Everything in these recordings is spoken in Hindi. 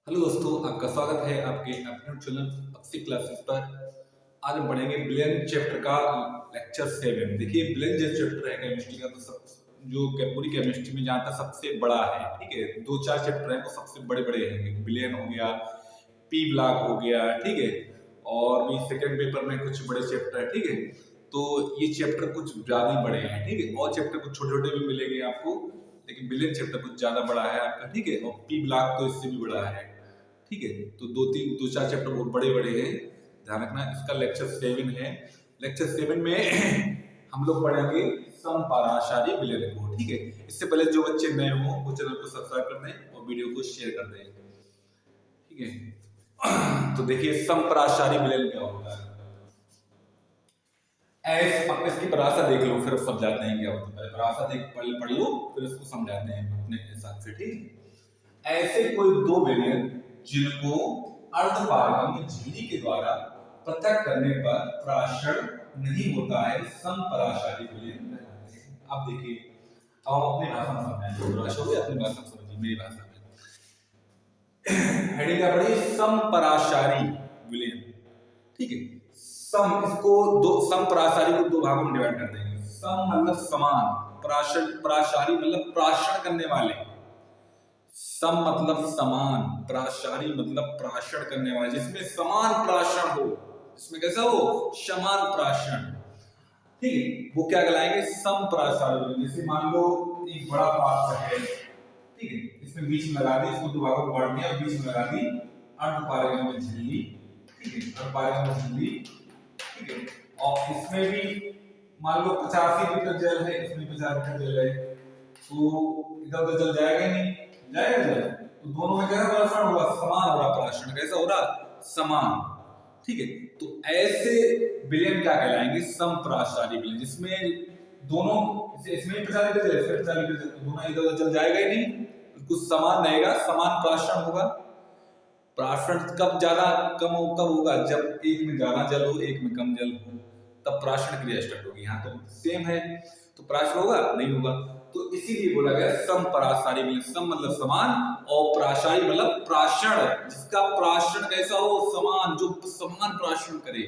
हेलो दोस्तों, आपका स्वागत है आपके अपने चैनल अक्षय क्लासेस पर। आज हम पढ़ेंगे बिलियन चैप्टर का लेक्चर 7। देखिए, बिलियन जो चैप्टर है केमिस्ट्री का, तो सब जो पूरी केमिस्ट्री में जहाँ तक सबसे बड़ा है, ठीक है। दो चार चैप्टर हैं वो सबसे बड़े बड़े हैं। बिलियन हो गया, पी ब्लॉक हो गया, ठीक है। और भी सेकंड पेपर में कुछ बड़े चैप्टर है, ठीक है। तो ये चैप्टर कुछ ज्यादा ही बड़े हैं, ठीक है। और चैप्टर कुछ छोटे छोटे भी मिलेंगे आपको, लेकिन बिलियन चैप्टर कुछ ज्यादा बड़ा है आपका, ठीक है। और पी ब्लॉक तो इससे भी बड़ा है, ठीक है। तो दो चार चैप्टर बहुत बड़े बड़े हैं, ध्यान रखना। इसका लेक्चर 7 है। लेक्चर 7 में हम लोग पढ़ेंगे समपराशारी विलयन को, ठीक है। इससे पहले जो बच्चे नए हो वो चैनल को सब्सक्राइब कर दें और वीडियो को शेयर कर दें, ठीक है। तो देखिए, समपराशारी विलयन क्या होता है। अब इसकी परिभाषा देख लो, फिर समझाते हैं क्या होता है। परिभाषा देख पढ़ लो, फिर इसको समझाते हैं अपने हिसाब से, ठीक है। ऐसे कोई दो विलयन जिनको अर्धपारगम्य झिल्ली के द्वारा पृथक करने पर प्राशर नहीं होता है, समपराशारी विलयन कहलाते हैं। अब देखिए, अब हम अपनी भाषा में समझाएंगे, अपनी भाषा में समझिए, मेरी भाषा में। हेडिंग क्या पड़ी? समपराशारी विलयन, ठीक है। इसको दो समपराशारी को दो भागों में डिवाइड कर देंगे। सम मतलब समान, पराशारी मतलब प्राशन करने वाले। सम मतलब समान, प्राशारी मतलब प्राशन करने वाले, जिसमें समान प्राशन हो, जिसमें कैसा हो? समान प्राशन, ठीक है। वो क्या कहलाएंगे? समप्राशारी। जैसे मान लो एक बड़ा पात्र है, ठीक है। इसमें बीच में लगा दी, इसको दो भागों में बांट दिया, बीच में लगा दी अर्धपारगम्य झिल्ली, ठीक है। अर्धपारगम्य झिल्ली, ठीक है। और इसमें भी मान लो 85 लीटर जल है, इसमें 50 लीटर जल है, तो इधर उधर जल जाएगा ही नहीं, जाएगा जल। तो दोनों में कैसा प्राशन होगा? समान हो रहा प्राशन। कैसा हो रहा? समान, ठीक है। तो ऐसे विलयन क्या कहलाएंगे? समप्राशारी विलयन, जिसमें दोनों, इसमें 50 लीटर जल, इसमें 50 लीटर जल, तो दोनों इधर उधर जल जाएगा ही नहीं, कुछ समान रहेगा, समान प्राशन होगा। प्राशन कब ज्यादा कम हो, कब होगा? जब एक में ज्यादा जल हो, एक में कम जल हो, तब प्राशन क्रिया स्टार्ट होगी। यहाँ तो सेम है, तो प्राशन होगा? नहीं होगा। तो इसीलिए बोला गया समपराशारी विलयन। सम मतलब समान, और प्राशारी मतलब प्राशन, जिसका प्राशन कैसा हो? समान, जो समान प्राशन करे,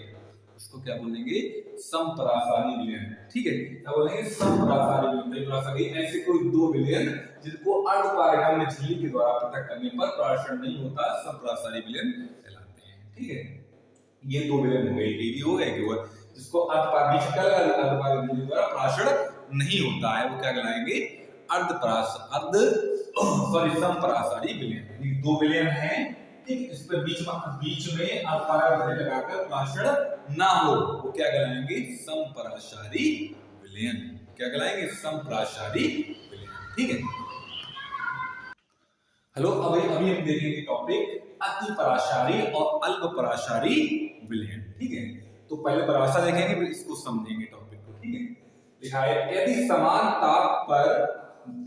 उसको क्या बोलेंगे? समपराशारी विलयन, ठीक है। क्या बोलेंगे? समपराशारी विलयन। ऐसे कोई दो विलयन जिनको अर्धपारगम्य झिल्ली के द्वारा पृथक करने पर प्राशन नहीं होता, समपराशारी विलयन कहलाते हैं, ठीक है। ये दो विलयन हो गए, ये हो गए कि वो जिसको अर्धपारगम्य झिल्ली द्वारा प्राशन नहीं होता है, वो क्या कहलाएंगे? समपराशारी विलयन। दो विलयन है, ठीक। इस पर बीच में अर्धपारगम्य लगाकर प्राशन ना हो, वो क्या कहलाएंगे? समपराशारी विलयन। क्या कहलाएंगे? समपराशारी विलयन, ठीक है। हेलो, अभी अभी हम देखेंगे टॉपिक अति पराशारी और अल्प पराशारी विलयन, ठीक है। तो पहले परिभाषा देखेंगे, फिर इसको समझेंगे टॉपिक को, ठीक है। लिखा है, यदि समान ताप पर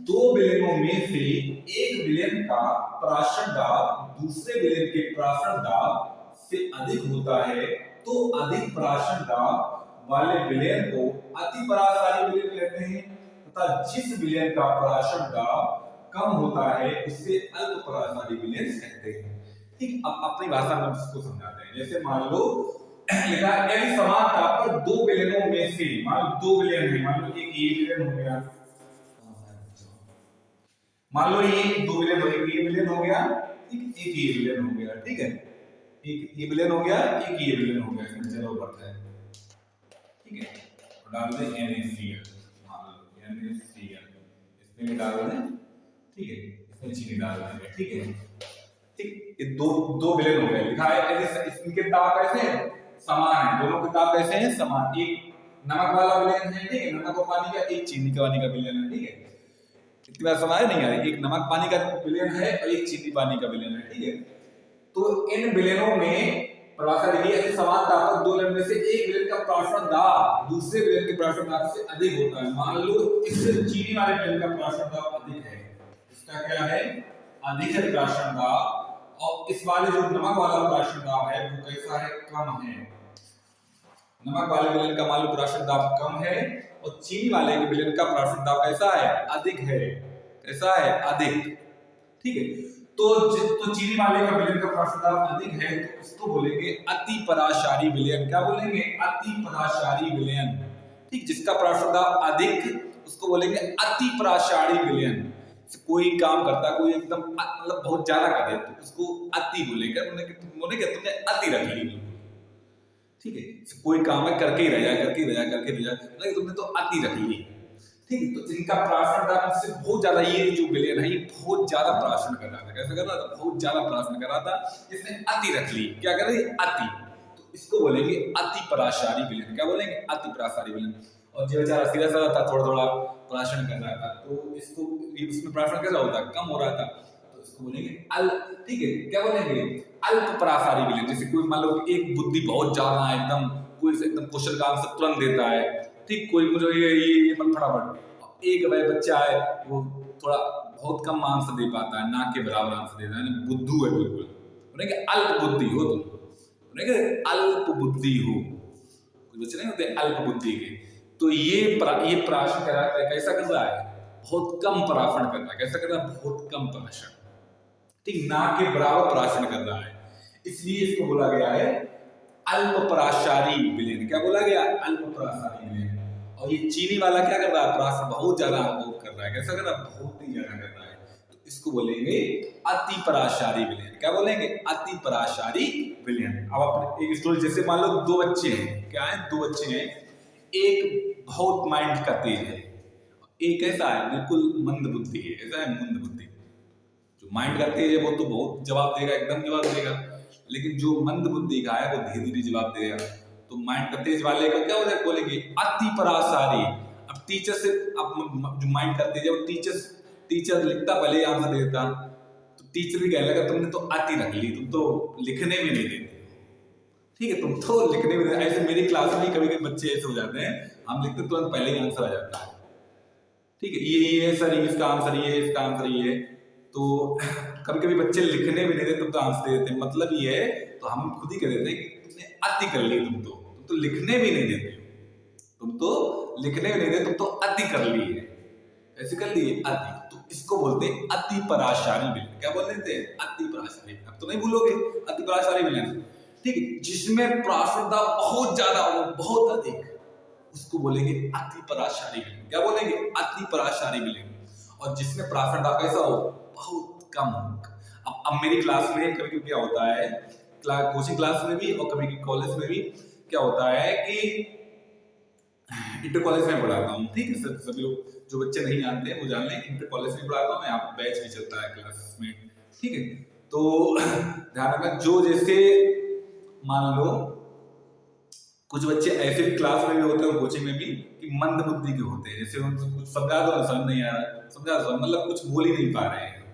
दो विलयनों में से एक विलयन का प्राशन दाब दूसरे विलयन के प्राशन दाब से अधिक होता है, तो अधिक प्राशन दाब वाले विलयन को अति पराशारी विलयन कहते हैं, तथा जिस विलयन का प्राशन दाब कम होता है उससे अल्प पराशारी विलयन कहते हैं, ठीक। अब अपनी भाषा में इसको समझाते हैं। जैसे मान लो लिखा है, यदि समान ताप पर दो विलयनों में से, मान लो दो विलयन है, मान लो एक ये विलयन हो गया, मान लो ये दो विलयन हो गया, ये विलयन हो गया, ठीक। एक ये विलयन हो गया, ठीक है। एक ये विलयन हो गया, एक ये विलयन हो गया, इसमें चलो बढ़ता है, ठीक है। तो डाल दे NaCl, मान लो NaCl इसमें डाल दें, ठीक है। इसमें चीनी डाल देंगे, ठीक है, ठीक। ये दो दो विलयन हो गए। लिखा है इनके ताप कैसे हैं? समान है, दोनों के ताप कैसे हैं? समान। एक नमक वाला विलयन है, ठीक है, नमक और पानी का। एक चीनी का पानी का विलयन है, ठीक है। इतनी बार समझ नहीं आ रही? एक नमक पानी का विलयन है और एक चीनी पानी का विलयन है, ठीक है। तो इन विलयनों में परिभाषा देखिए, समान ताप पर दो विलयन में से एक विलयन का प्राशन दाब दूसरे विलयन के प्राशन दाब से अधिक होता है। मान लो इस चीनी वाले विलयन का प्राशन दाब अधिक है, इसका क्या है? अधिक है प्राशन दाब। और इस वाले जो नमक वाला प्राशन दाब है वो कैसा है? कम है। नमक वाले विलयन का मान लो प्राशन दाब कम है, और चीनी वाले विलयन का प्राशन दाब कैसा है? अधिक है। कैसा है? अधिक, ठीक है। तो चीनी वाले का विलयन का प्राशन दाब अधिक है तो इसको बोलेंगे अति पराशारी विलयन। क्या बोलेंगे? अति पराशारी विलयन। ठीक, जिसका प्राशन दाब अधिक उसको बोलेंगे अति पराशारी विलयन। कोई काम करता, कोई एकदम मतलब बहुत ज्यादा करे तो उसको अति बोलेंगे, बोलेंगे तुमने अति रख ली। ठीक है, कोई काम है करके ही रह जाए, करके ही रह जाए, करके ही रह जाए, तुमने तो अति रख ली। ठीक है, तो इनका प्राशन दाब से बहुत ज्यादा, ये जो विलयन है ये बहुत ज्यादा प्राशन कर रहा था। कैसे कर रहा था? बहुत ज्यादा प्राशन कर रहा था, इसने अति रख ली। क्या कर रही? अति। तो इसको बोलेंगे अति पराशारी विलयन। क्या बोलेंगे? अति पराशारी विलयन। और जो बेचारा सीधा साधा था, थोड़ा थोड़ा प्राशन कर रहा था, तो इसको इसमें प्राशन कैसा होता? कम हो रहा था, तो इसको बोलेंगे अल। ठीक है, क्या बोलेंगे? अल्प पराशारी विलयन। जैसे कोई मान लो एक बुद्धि बहुत ज्यादा है, एकदम कोई एकदम क्वेश्चन का आंसर तुरंत देता है। ठीक, कोई मुझे ये मन फटाफट। एक वह बच्चा है वो थोड़ा बहुत कम आंसर दे पाता है, ना के बराबर आंसर देता है, बुद्धू है बिल्कुल। बोलेंगे अल्प बुद्धि हो तुम, बोलेंगे अल्प बुद्धि हो। कुछ बच्चे नहीं होते अल्प बुद्धि के। तो ये प्राशन कर रहा है, कैसा कर रहा है? बहुत कम प्राशन कर रहा है। कैसा कर रहा है? बहुत कम प्राशन। ठीक, ना के बराबर प्राशन कर रहा है, इसलिए इसको बोला गया है अल्प पराशारी विलयन। क्या बोला गया? अल्प पराशारी विलयन। और ये चीनी वाला क्या कर रहा है? प्राशन बहुत ज्यादा बहुत कर रहा है। कैसा कर रहा है? बहुत ही ज्यादा कर रहा है, तो इसको बोलेंगे अति पराशारी विलयन। क्या बोलेंगे? अति पराशारी विलयन। अब अपने एक स्टोरी, जैसे मान लो दो बच्चे हैं। क्या है? दो बच्चे हैं, एक बहुत माइंड का तेज है, एक ऐसा है बिल्कुल मंद बुद्धि है। ऐसा है मंद बुद्धि। जो माइंड का तेज है वो तो बहुत जवाब देगा, एकदम जवाब देगा, लेकिन जो मंद बुद्धि का है वो धीरे धीरे जवाब देगा। तो माइंड का तेज वाले का क्या बोलेंगे? अति पराशारी। अब टीचर से, अब जो माइंड का तेज है वो टीचर लिखता पहले आंसर देता, तो टीचर भी कहने लगा तुमने तो अति रख ली, तुम तो लिखने में नहीं देते। ठीक है, तुम तो लिखने में। ऐसे मेरी क्लास में कभी कभी बच्चे ऐसे हो जाते हैं, हम लिखते तुरंत पहले ही आंसर आ जाता है। ठीक है, ये सर इसका आंसर ये, इसका आंसर ये। तो कभी कभी बच्चे लिखने भी नहीं देते, तुम तो आंसर दे देते। मतलब ये है, तो हम खुद ही कह देते हैं कि तुमने अति कर ली, तुम तो लिखने भी नहीं देते, तुम तो लिखने भी नहीं देते, तुम तो अति कर ली है। ऐसे कर लिए अति, तो इसको बोलते हैं अति पराशारी विलयन। क्या बोल देते हैं? अति पराशारी। अब तो नहीं भूलोगे अति पराशारी विलयन। ठीक है, जिसमें प्रासुरता बहुत ज्यादा हो, बहुत अधिक, उसको बोलेंगे अति पराशारी विलयन। क्या बोलेंगे? अति पराशारी विलयन। और जिसमें प्रासुरता कैसा हो? बहुत कम हो। अब मेरी क्लास में कभी कभी क्या होता है, कोचिंग क्लास में भी और कभी कॉलेज में भी क्या होता है कि इंटर कॉलेज में पढ़ाता हूँ। ठीक है, सभी लोग जो बच्चे नहीं जानते हैं वो जान लें, इंटर कॉलेज में पढ़ाता हूँ मैं। यहाँ बैच भी चलता है क्लास में। ठीक है, तो ध्यान रखना, जो जैसे मान लो कुछ बच्चे ऐसे भी क्लास में भी होते हैं, कोचिंग में भी, कि मंद बुद्धि के होते हैं। जैसे उनको कुछ समझा दो, समझ नहीं आ रहा, समझा दो मतलब कुछ बोल ही नहीं पा रहे हैं।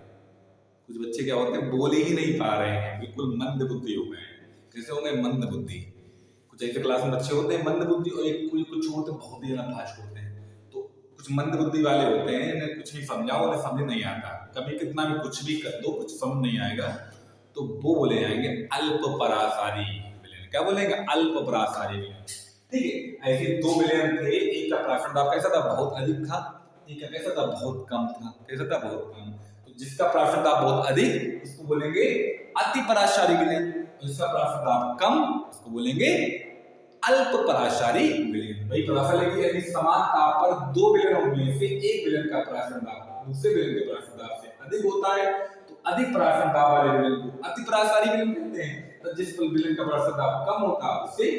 कुछ बच्चे क्या होते हैं? बोल ही नहीं पा रहे हैं, बिल्कुल मंद बुद्धि हो गए हैं। कैसे हो गए? मंद बुद्धि। कुछ ऐसे क्लास में बच्चे होते हैं मंद बुद्धि, और एक कुछ होते हैं बहुत ही ज्यादा फास्ट होते हैं। तो कुछ मंद बुद्धि वाले होते हैं, इन्हें कुछ भी समझाओ उन्हें समझ नहीं आता, कभी कितना भी कुछ भी कर दो कुछ समझ नहीं आएगा, तो वो बोले जाएंगे अल्प पराशारी विलयन। क्या बोलेंगे? अल्प पराशारी विलयन। ठीक है, ऐसे दो विलयन थे, एक का प्राशन दाब कैसा था? बहुत अधिक था, एक का कैसा था? बहुत कम था। कैसा था? बहुत कम। तो जिसका प्राशन दाब बहुत अधिक उसको बोलेंगे अति पराशारी विलयन, जिसका प्राशन दाब कम उसको बोलेंगे अल्प पराशारी विलयन। भाई पराशा लगी, यानी समान ताप पर दो विलयनों में से एक विलयन का प्राशन दाब दूसरे विलयन के प्राशन दाब से अधिक होता है, तो अधिक प्राशन दाब वाले विलयन को अति पराशारी विलयन कहते हैं। तो जिस विलयन का प्राशन दाब कम होता है उसे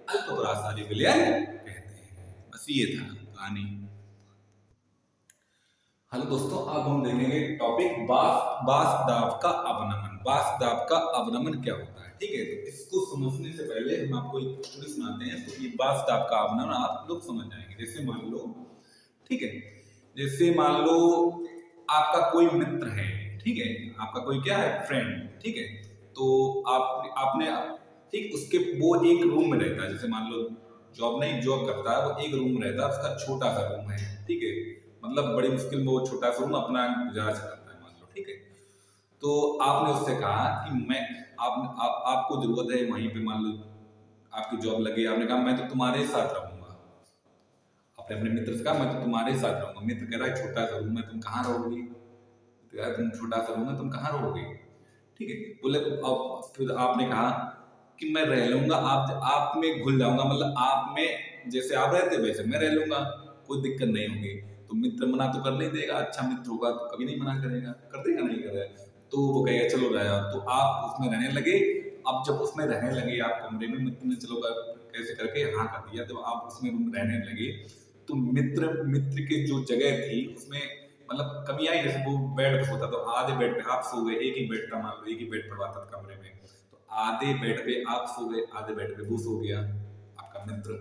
अल्प पराशारी विलयन कहते हैं। बस ये था कहानी। हेलो दोस्तों, अब हम देखेंगे टॉपिक बास दाब का अवनमन। बास दाब का अवनमन क्या होता है? ठीक है, तो इसको समझने से पहले हम आपको एक स्टोरी सुनाते हैं, तो ये बास दाब का अवनमन आप लोग समझ जाएंगे। जैसे मान लो, ठीक है, जैसे मान लो आपका कोई मित्र है, ठीक है, आपका कोई क्या है? फ्रेंड। ठीक है, तो आपने ठीक उसके वो एक रूम में रहता है। जैसे मान लो जॉब करता है, वो एक रूम रहता है, उसका छोटा सा रूम है। ठीक है, मतलब बड़ी मुश्किल में वो छोटा सा रूम अपना गुजारा चलाता है, मान लो। ठीक है, तो आपने उससे कहा कि मैं आपको जरूरत है वहीं पे, मान लो आपकी जॉब लगी, आपने कहा मैं तो तुम्हारे साथ रहूंगा। आपने अपने मित्र से कहा मैं तो तुम्हारे साथ रहूंगा। मित्र कह रहा है छोटा सा रूम है, तुम कहाँ रहोगी? तो यार तुम छोटा सा रूम है, तुम कहाँ रहोगे? ठीक है, बोले अब फिर आपने कहा कि मैं रह लूंगा, आप में घुल जाऊंगा, मतलब आप में जैसे आप रहते वैसे मैं रह लूंगा, कोई दिक्कत नहीं होगी। तो मित्र मना तो कर नहीं देगा, अच्छा मित्र होगा तो कभी नहीं मना करेगा, कर देगा नहीं करेगा। तो वो कहेगा चलो जाओ, तो आप उसमें रहने लगे। अब जब उसमें रहने लगे आप कमरे में, मित्र ने चलो कैसे करके हाँ कर दिया, तो आप उसमें रहने लगे। तो मित्र मित्र की जो जगह थी उसमें मतलब कमी आई, जैसे वो बेड पे सोता, तो आधे बेड पे आप सो गए, एक ही बेड था, मान लो एक ही बेड पड़वाता था कमरे में, तो आधे बेड पे आप सो गए, आधे बेड पे वो सो गया आपका मित्र।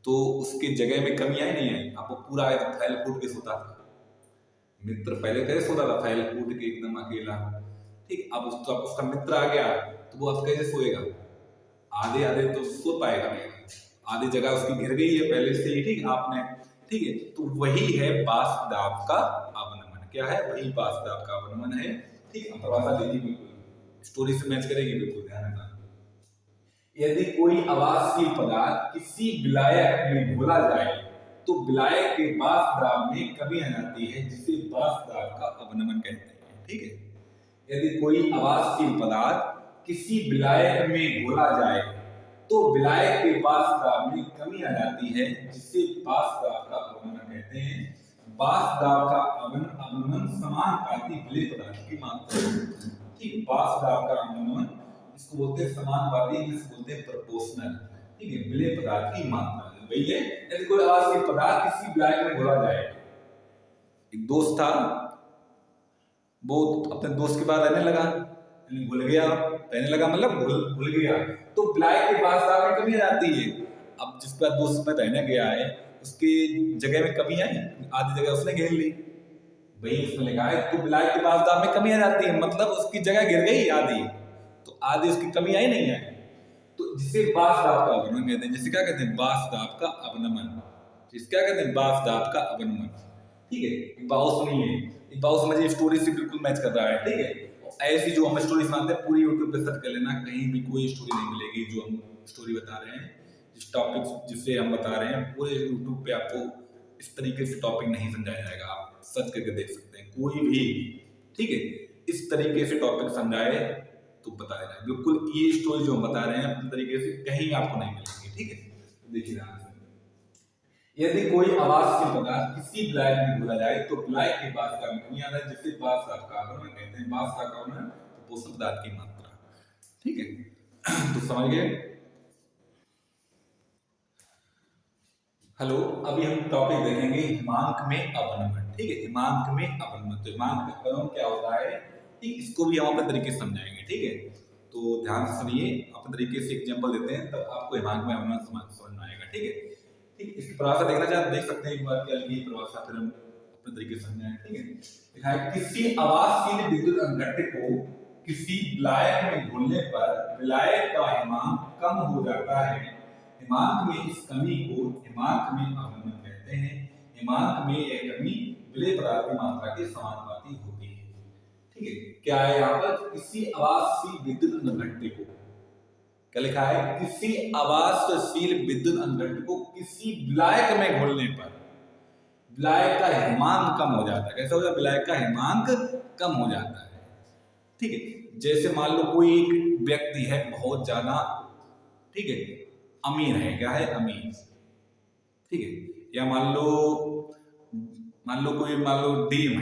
तो उसकी जगह में कमी आई नहीं आई, आपको पूरा आया फैल फूट के सोता था। मित्र पहले कैसे सोता था, फैल फूट के एकदम अकेला। ठीक, अब उसका मित्र आ गया तो वो अब कैसे सोएगा? आधे आधे तो सो पाएगा नहीं, आधी जगह उसकी घिर गई है पहले से ही, ठीक आपने, ठीक है। तो वही है बासदाब का अवनमन। क्या है? वही बासदाब का अवनमन है। ठीक है, परिभाषा देखिए, बिल्कुल स्टोरी से मैच करेगी, बिल्कुल ध्यान रखना। यदि कोई आवासशील पदार्थ किसी विलायक में घोला जाए तो विलायक के बासदाब में कमी आ जाती है, जिसे बासदाब का अवनमन कहते हैं। ठीक है, यदि कोई आवासशील पदार्थ किसी विलायक में घोला जाए तो विलायक के बासदाब में कमी आ जाती है, जिसे बासदाब का अवनमन कहते हैं। बासदाब का अवनमन समानुपाती विलेय पदार्थ की मात्रा। ठीक, बासदाब का अवनमन इसको बोलते हैं समानुपाती, इसको बोलते हैं प्रोपोर्शनल। ठीक है, विलेय पदार्थ की मात्रा वही है। यदि कोई आवासशील पदार्थ किसी विलायक में घोला जाए, एक दोस्त था, वो अपने दोस्त के पास रहने लगा, भूल गया, रहने लगा मतलब भूल गया, तो विलायक के बासदाब में कमी आ जाती है। अब जिस पर दोस्त में रहने गया है उसकी जगह में कमी आई, आधी जगह उसने घेर ली, वही उसने लिखा है, तो विलायक के बासदाब में कमी आ जाती है, मतलब उसकी जगह गिर गई आधी, तो आधी उसकी कमी आई नहीं है, तो जिसे बासदाब का अवनमन कहते हैं। जिसे क्या कहते हैं? बासदाब का अवनमन। जिसे क्या कहते हैं? बासदाब का अवनमन। ठीक है, एक बात सुनिए, एक बात समझिए, स्टोरी से बिल्कुल मैच कर रहा है। ठीक है, ऐसी जो हम स्टोरी सुनाते हैं पूरी यूट्यूब पे सर्च कर लेना, कहीं भी कोई स्टोरी नहीं मिलेगी जो हम स्टोरी बता रहे हैं, जिस टॉपिक जिससे हम बता रहे हैं, पूरे यूट्यूब पे आपको इस तरीके से टॉपिक नहीं समझाया जाएगा। आप सर्च करके देख सकते हैं कोई भी, ठीक है, इस तरीके से टॉपिक समझाए तो बता देना, बिल्कुल ये स्टोरी जो हम बता रहे हैं अपने तरीके से कहीं आपको नहीं मिलेगी। ठीक है, देखिए ध्यान से, यदि कोई आवासशील पदार्थ किसी विलायक में घोला जाए तो विलायक के बासदाब में कमी आ जाए, जिसे बासदाब का अवनमन कहते हैं। बासदाब का अवनमन पोषक पदार्थ की मात्रा। ठीक है, तो समझ गए? हेलो, अभी हम टॉपिक देखेंगे हिमांक में अवनमन। ठीक है, हिमांक में अवनमन, तो हिमांक में अवनमन क्या होता है, ठीक, इसको भी हम अपने तरीके से समझाएंगे। ठीक है, तो ध्यान से सुनिए, अपने तरीके से एग्जांपल देते हैं, तब आपको हिमांक में अवनमन समझ में आएगा। ठीक है, ठीक, इसकी परिभाषा देखना चाहते देख सकते हैं, एक बार क्या लिखी परिभाषा, फिर हम अपने तरीके से समझाएं। ठीक है, लिखा है, किसी आवासशील विद्युत अंगठे को किसी विलायक में घोलने पर विलायक का हिमांक कम हो जाता है। हिमांक में इस कमी को हिमांक में अवनमन कहते हैं। हिमांक में यह कमी विलेय पदार्थ की मात्रा के समानुपाती होती है। ठीक है, क्या है यहाँ पर? किसी आवासशील विद्युत अंगठे को, क्या लिखा है? किसी आवासशील विद्युत अंगठे को किसी विलायक में घोलने पर विलायक का हिमांक कम हो जाता है। कैसा हो जाता है? विलायक का हिमांक कम हो जाता है। ठीक है, जैसे मान लो कोई एक व्यक्ति है बहुत ज्यादा, ठीक है, अमीर है, क्या है? अमीर। ठीक है, या मान लो कोई मान लो डीएम है।